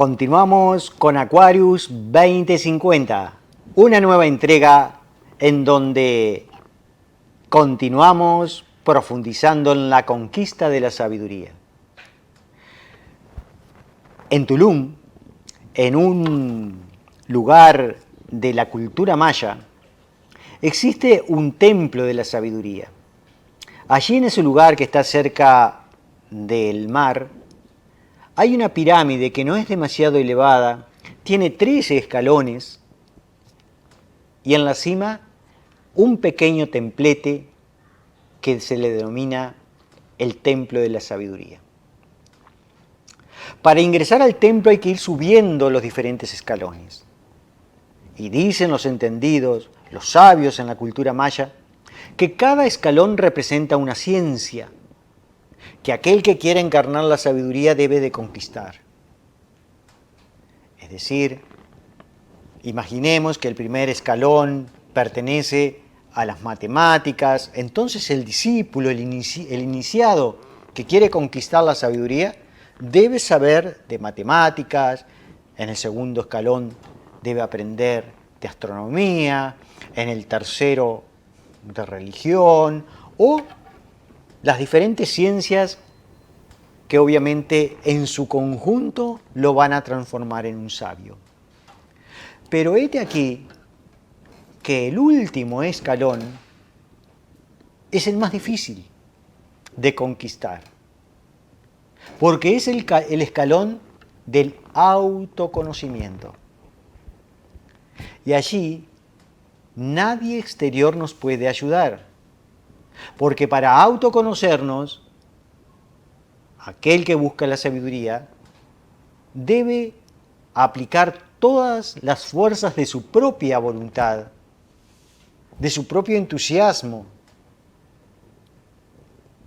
Continuamos con Aquarius 2050, una nueva entrega en donde continuamos profundizando en la conquista de la sabiduría. En Tulum, en un lugar de la cultura maya, existe un templo de la sabiduría. Allí en ese lugar que está cerca del mar, hay una pirámide que no es demasiado elevada, tiene 13 escalones y en la cima un pequeño templete que se le denomina el Templo de la Sabiduría. Para ingresar al templo hay que ir subiendo los diferentes escalones. Y dicen los entendidos, los sabios en la cultura maya, que cada escalón representa una ciencia que aquel que quiera encarnar la sabiduría debe de conquistar. Es decir, imaginemos que el primer escalón pertenece a las matemáticas, entonces el discípulo, el iniciado que quiere conquistar la sabiduría, debe saber de matemáticas, en el segundo escalón debe aprender de astronomía, en el tercero de religión o las diferentes ciencias que obviamente en su conjunto lo van a transformar en un sabio. Pero hete aquí que el último escalón es el más difícil de conquistar, porque es el escalón del autoconocimiento. Y allí nadie exterior nos puede ayudar. Porque para autoconocernos, aquel que busca la sabiduría debe aplicar todas las fuerzas de su propia voluntad, de su propio entusiasmo.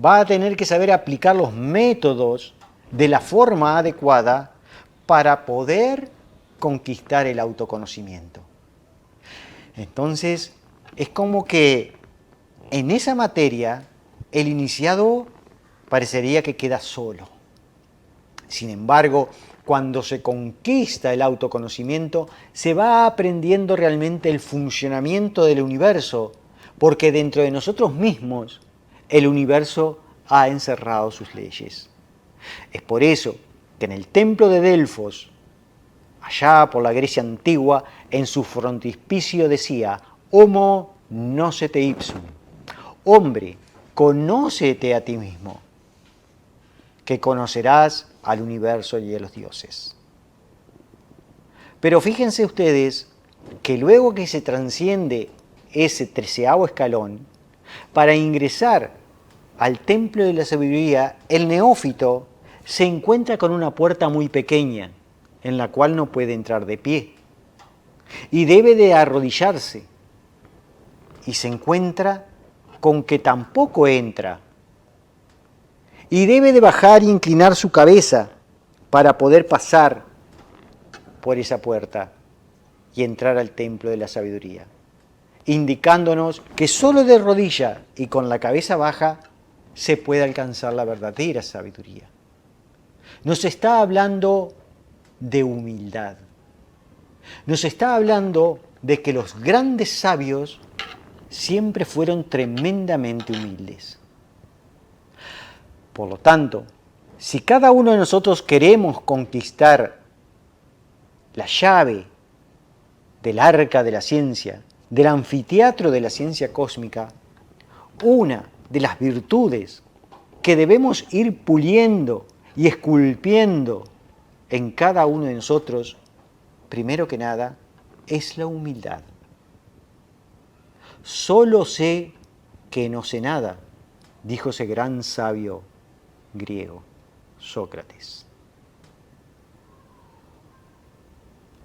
Va a tener que saber aplicar los métodos de la forma adecuada para poder conquistar el autoconocimiento. Entonces, es como que en esa materia, el iniciado parecería que queda solo. Sin embargo, cuando se conquista el autoconocimiento, se va aprendiendo realmente el funcionamiento del universo, porque dentro de nosotros mismos, el universo ha encerrado sus leyes. Es por eso que en el templo de Delfos, allá por la Grecia antigua, en su frontispicio decía, Homo nocete ipsum. Hombre, conócete a ti mismo, que conocerás al universo y a los dioses. Pero fíjense ustedes que luego que se trasciende ese 13º escalón, para ingresar al templo de la sabiduría, el neófito se encuentra con una puerta muy pequeña, en la cual no puede entrar de pie, y debe de arrodillarse, y se encuentra con que tampoco entra, y debe de bajar e inclinar su cabeza para poder pasar por esa puerta y entrar al templo de la sabiduría, indicándonos que solo de rodilla y con la cabeza baja se puede alcanzar la verdadera sabiduría. Nos está hablando de humildad, nos está hablando de que los grandes sabios siempre fueron tremendamente humildes. Por lo tanto, si cada uno de nosotros queremos conquistar la llave del arca de la ciencia, del anfiteatro de la ciencia cósmica, una de las virtudes que debemos ir puliendo y esculpiendo en cada uno de nosotros, primero que nada, es la humildad. Solo sé que no sé nada, dijo ese gran sabio griego, Sócrates.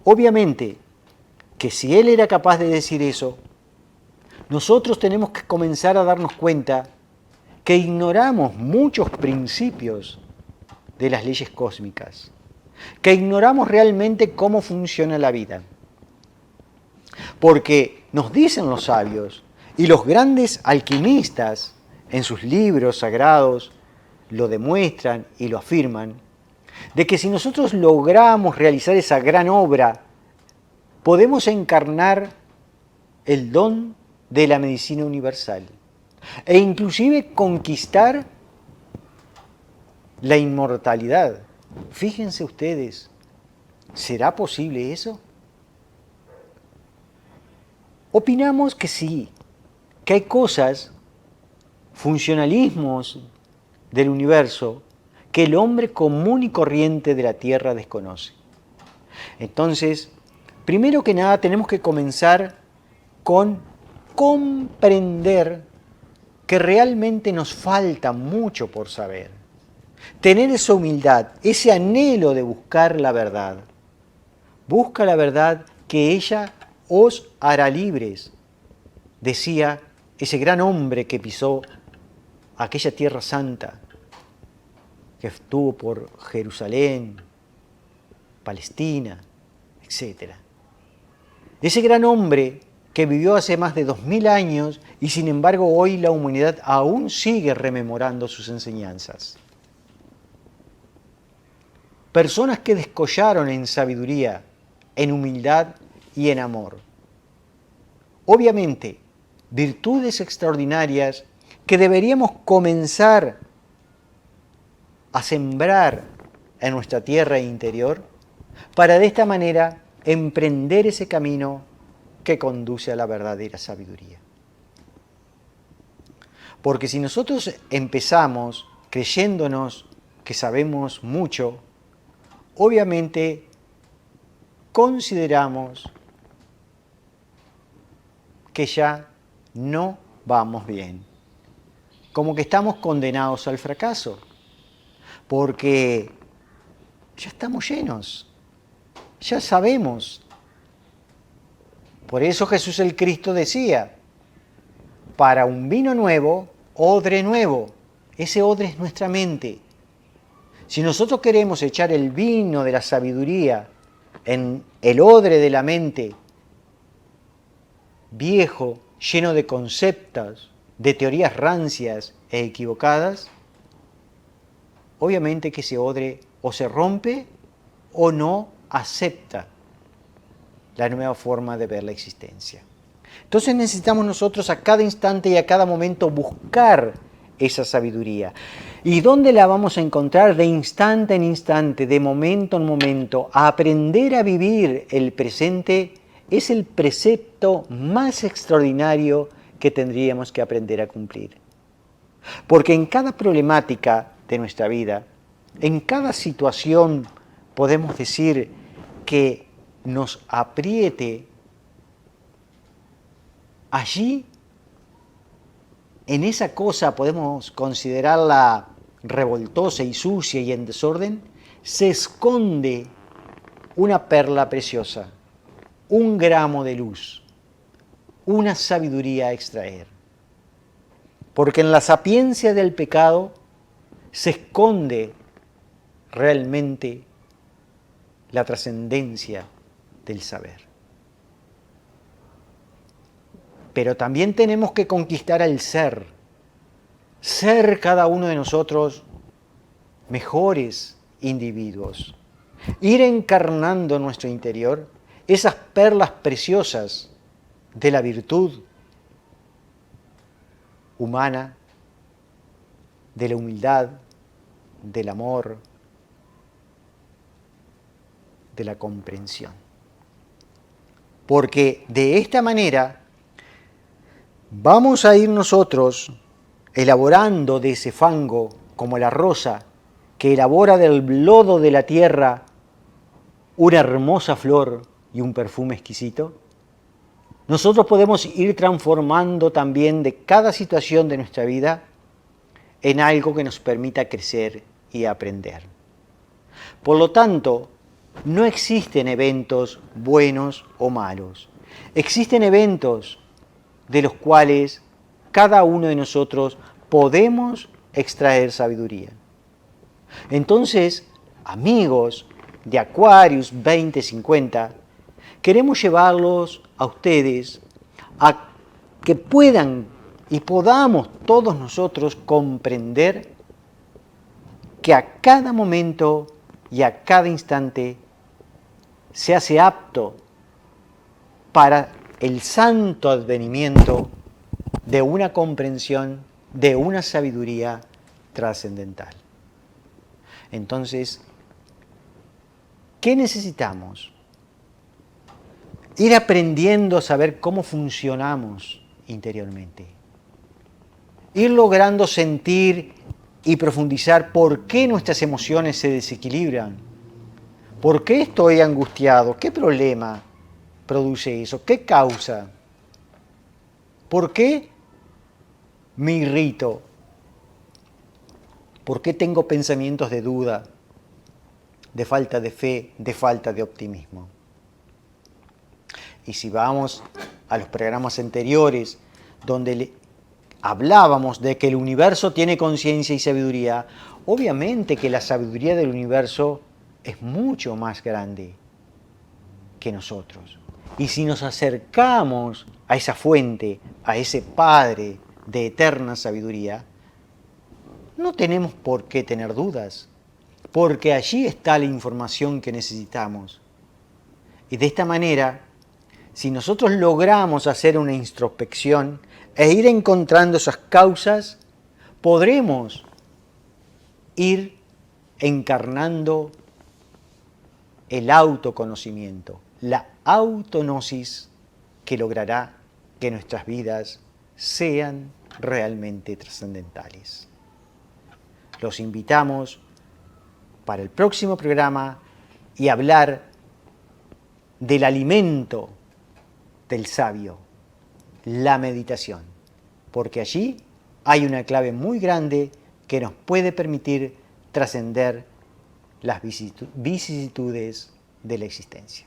Obviamente que si él era capaz de decir eso, nosotros tenemos que comenzar a darnos cuenta que ignoramos muchos principios de las leyes cósmicas, que ignoramos realmente cómo funciona la vida. Porque nos dicen los sabios y los grandes alquimistas en sus libros sagrados lo demuestran y lo afirman, de que si nosotros logramos realizar esa gran obra, podemos encarnar el don de la medicina universal e inclusive conquistar la inmortalidad. Fíjense ustedes, ¿será posible eso? Opinamos que sí, que hay cosas, funcionalismos del universo, que el hombre común y corriente de la Tierra desconoce. Entonces, primero que nada tenemos que comenzar con comprender que realmente nos falta mucho por saber. Tener esa humildad, ese anhelo de buscar la verdad. Busca la verdad que ella os hará libres, decía ese gran hombre que pisó aquella tierra santa, que estuvo por Jerusalén, Palestina, etc. Ese gran hombre que vivió hace más de 2000 años y sin embargo hoy la humanidad aún sigue rememorando sus enseñanzas. Personas que descollaron en sabiduría, en humildad y en amor. Obviamente, virtudes extraordinarias que deberíamos comenzar a sembrar en nuestra tierra interior para de esta manera emprender ese camino que conduce a la verdadera sabiduría. Porque si nosotros empezamos creyéndonos que sabemos mucho, obviamente consideramos que ya no vamos bien, como que estamos condenados al fracaso, porque ya estamos llenos, ya sabemos. Por eso Jesús el Cristo decía, para un vino nuevo, odre nuevo. Ese odre es nuestra mente. Si nosotros queremos echar el vino de la sabiduría en el odre de la mente, viejo, lleno de conceptos, de teorías rancias e equivocadas, obviamente que ese odre o se rompe o no acepta la nueva forma de ver la existencia. Entonces necesitamos nosotros a cada instante y a cada momento buscar esa sabiduría. ¿Y dónde la vamos a encontrar? De instante en instante, de momento en momento. A aprender a vivir el presente es el precepto más extraordinario que tendríamos que aprender a cumplir. Porque en cada problemática de nuestra vida, en cada situación, podemos decir que nos apriete, allí, en esa cosa podemos considerarla revoltosa y sucia y en desorden, se esconde una perla preciosa, un gramo de luz, una sabiduría a extraer. Porque en la sapiencia del pecado se esconde realmente la trascendencia del saber. Pero también tenemos que conquistar el ser cada uno de nosotros mejores individuos, ir encarnando en nuestro interior esas perlas preciosas de la virtud humana, de la humildad, del amor, de la comprensión. Porque de esta manera vamos a ir nosotros elaborando de ese fango, como la rosa que elabora del lodo de la tierra una hermosa flor y un perfume exquisito. Nosotros podemos ir transformando también de cada situación de nuestra vida en algo que nos permita crecer y aprender. Por lo tanto, no existen eventos buenos o malos. Existen eventos de los cuales cada uno de nosotros podemos extraer sabiduría. Entonces, amigos de Aquarius 2050, queremos llevarlos a ustedes a que puedan y podamos todos nosotros comprender que a cada momento y a cada instante se hace apto para el santo advenimiento de una comprensión, de una sabiduría trascendental. Entonces, ¿qué necesitamos? Ir aprendiendo a saber cómo funcionamos interiormente. Ir logrando sentir y profundizar por qué nuestras emociones se desequilibran. ¿Por qué estoy angustiado? ¿Qué problema produce eso? ¿Qué causa? ¿Por qué me irrito? ¿Por qué tengo pensamientos de duda, de falta de fe, de falta de optimismo? Y si vamos a los programas anteriores, donde hablábamos de que el universo tiene conciencia y sabiduría, obviamente que la sabiduría del universo es mucho más grande que nosotros. Y si nos acercamos a esa fuente, a ese Padre de eterna sabiduría, no tenemos por qué tener dudas, porque allí está la información que necesitamos. Y de esta manera, si nosotros logramos hacer una introspección e ir encontrando esas causas, podremos ir encarnando el autoconocimiento, la autognosis que logrará que nuestras vidas sean realmente trascendentales. Los invitamos para el próximo programa y hablar del alimento del sabio, la meditación, porque allí hay una clave muy grande que nos puede permitir trascender las vicisitudes de la existencia.